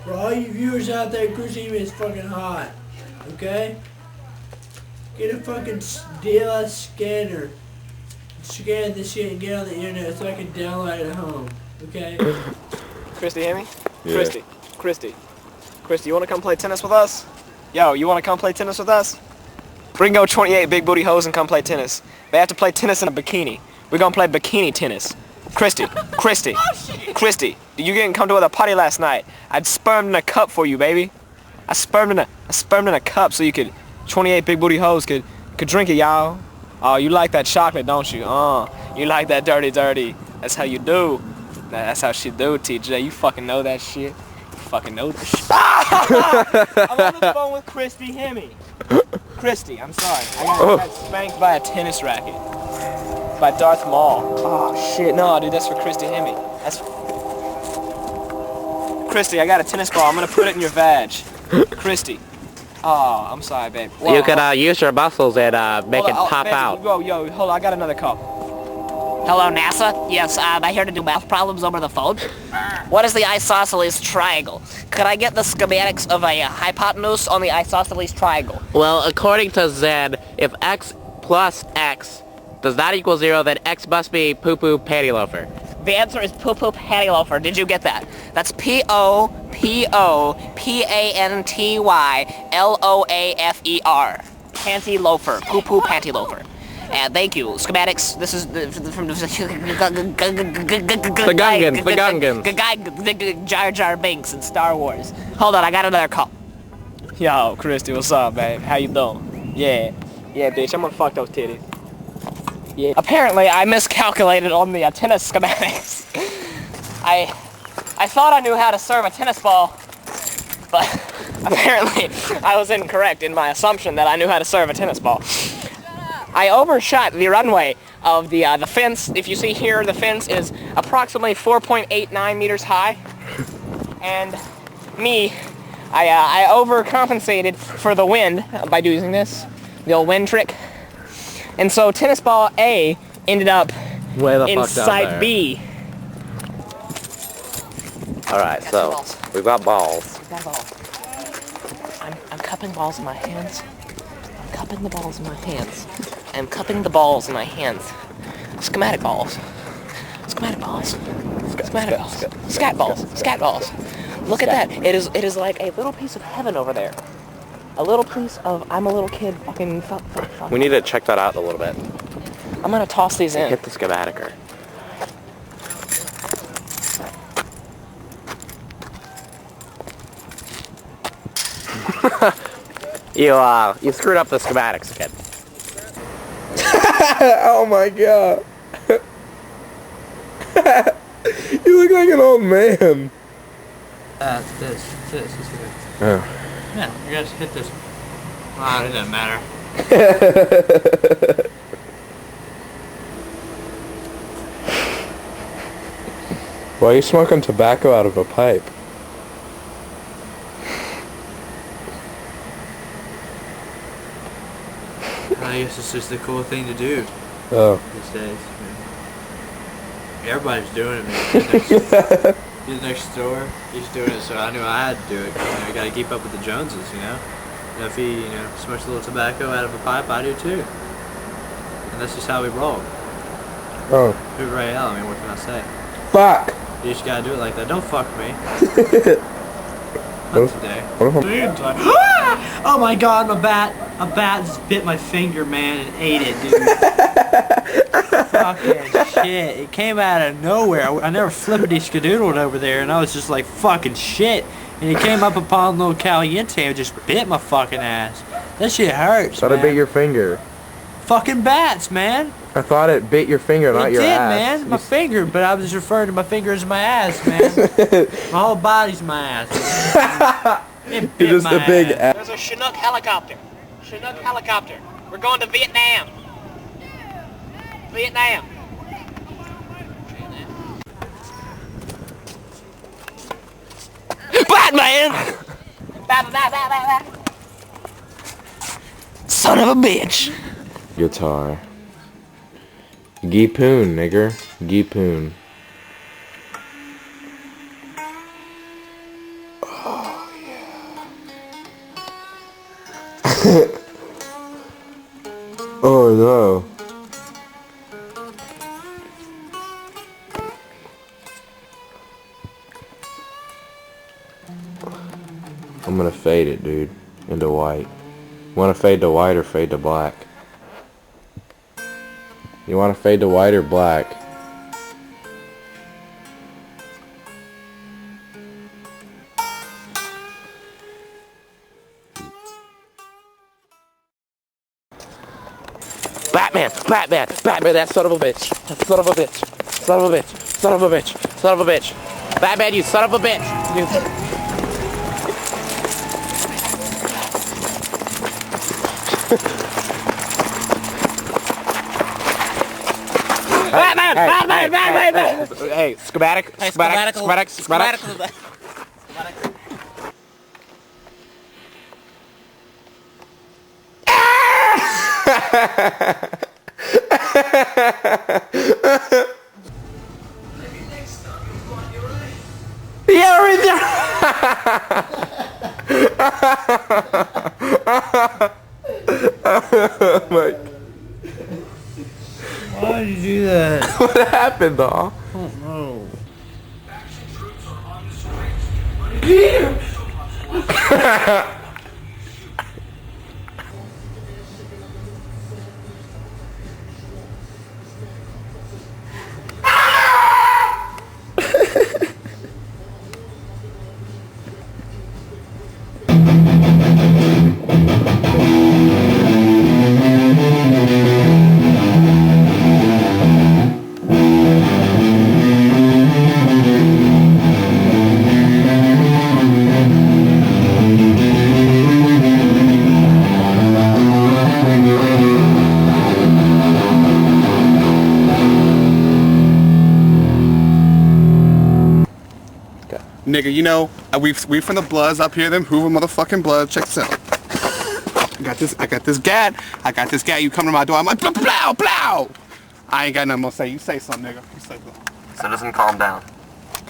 For all you viewers out there, Christy Hemme is fucking hot. Okay? Get a fucking DLS scanner. Scan this shit and get on the internet so I can download it at home. Okay? Christy Hemme? Yeah. Christy, you wanna come play tennis with us? Yo, you wanna come play tennis with us? Bring go 28 big booty hoes and come play tennis. They have to play tennis in a bikini. We're gonna play bikini tennis. Christy, you didn't come to the party last night. I'd spermed in a cup for you, baby. I spermed in a cup so you could 28 big booty hoes could drink it, y'all. Oh, you like that chocolate, don't you? You like that dirty. That's how you do. That's how she do, TJ. You fucking know that shit. You fucking know that shit. I'm on the phone with Christy Hemme. Christy, I'm sorry. I got spanked by a tennis racket. By Darth Maul. Oh shit, no, dude, that's for Christy Hemme. That's Christy, I got a tennis ball. I'm gonna put it in your vag. Christy. Oh, I'm sorry, babe. Well, you could use your muscles and make it pop babe, out. Yo, hold on, I got another call. Hello, NASA? Yes, I'm here to do math problems over the phone. What is the isosceles triangle? Could I get the schematics of a hypotenuse on the isosceles triangle? Well, according to Zen, if x plus x does not equal 0, then x must be poo-poo panty loafer. The answer is poo-poo panty loafer. Did you get that? That's P-O-P-O-P-A-N-T-Y-L-O-A-F-E-R. Panty loafer. Poo-poo panty loafer. And thank you. Schematics. This is from the Gungans. Jar Jar Binks in Star Wars. Hold on, I got another call. Yo, Christy, what's up, babe? How you doing? Yeah, bitch, I'm gonna fuck those titties. Yeah. Apparently, I miscalculated on the tennis schematics. I thought I knew how to serve a tennis ball, but apparently I was incorrect in my assumption that I knew how to serve a tennis ball. I overshot the runway of the fence. If you see here, the fence is approximately 4.89 meters high, and I overcompensated for the wind by using this, the old wind trick. And so tennis ball A ended up in side B. Alright, so we've got balls. I'm cupping balls in my hands. I'm cupping the balls in my hands. I'm cupping the balls in my hands. Schematic balls. Schematic balls. Schematic balls. Scat balls. Scat balls. Look at that. It is like a little piece of heaven over there. A little piece of I'm a little kid fucking fuck. We need to check that out a little bit. I'm gonna toss these in. Hit the schematicer. You screwed up the schematics again. Oh my god. You look like an old man. This is good. Oh. Yeah, you guys hit this. Wow, it doesn't matter. Why are you smoking tobacco out of a pipe? I guess it's just a cool thing to do Oh. these days. Everybody's doing it, man. He's next door. He's doing it, so I knew I had to do it. You gotta keep up with the Joneses, you know? And if he, smokes a little tobacco out of a pipe, I do too. And that's just how we roll. Oh. Hoover AL, I mean, what can I say? Fuck! You just gotta do it like that. Don't fuck me. What Not today. Oh my god, a bat just bit my finger, man, and ate it, dude. Fucking shit. It came out of nowhere. I never flippity skadoodled over there, and I was just like, fucking shit. And it came up upon little Caliente and just bit my fucking ass. That shit hurts, Thought man. it bit your finger. Fucking bats, man. I thought it bit your finger, not your ass. Man. My finger, but I was referring to my finger as my ass, man. My whole body's my ass. It bit You're just my a big ass. ass. There's a Chinook helicopter. Chinook helicopter. We're going to Vietnam. Vietnam. Batman! Bat. Son of a bitch. Guitar. Geepoon, nigger. Geepoon. Oh no. I'm gonna fade it, dude, into white. Want to fade to white or fade to black? You want to fade to white or black? Batman, Batman, Batman, that son of a bitch. That son of a bitch. Son of a bitch. Son of a bitch. Son of a bitch. Batman, you son of a bitch. Batman! Batman! Batman! Hey, schematic. Yeah, right there. Oh my. Why did you do that? What happened, dog? Oh no. Nigga, you know, we from the Bloods up here, them Hoover motherfucking Bloods. Check this out. I got this gat. You come to my door, I'm like, blow, blow. I ain't got nothing more to say. You say something, nigga. You say something. Citizen, calm down.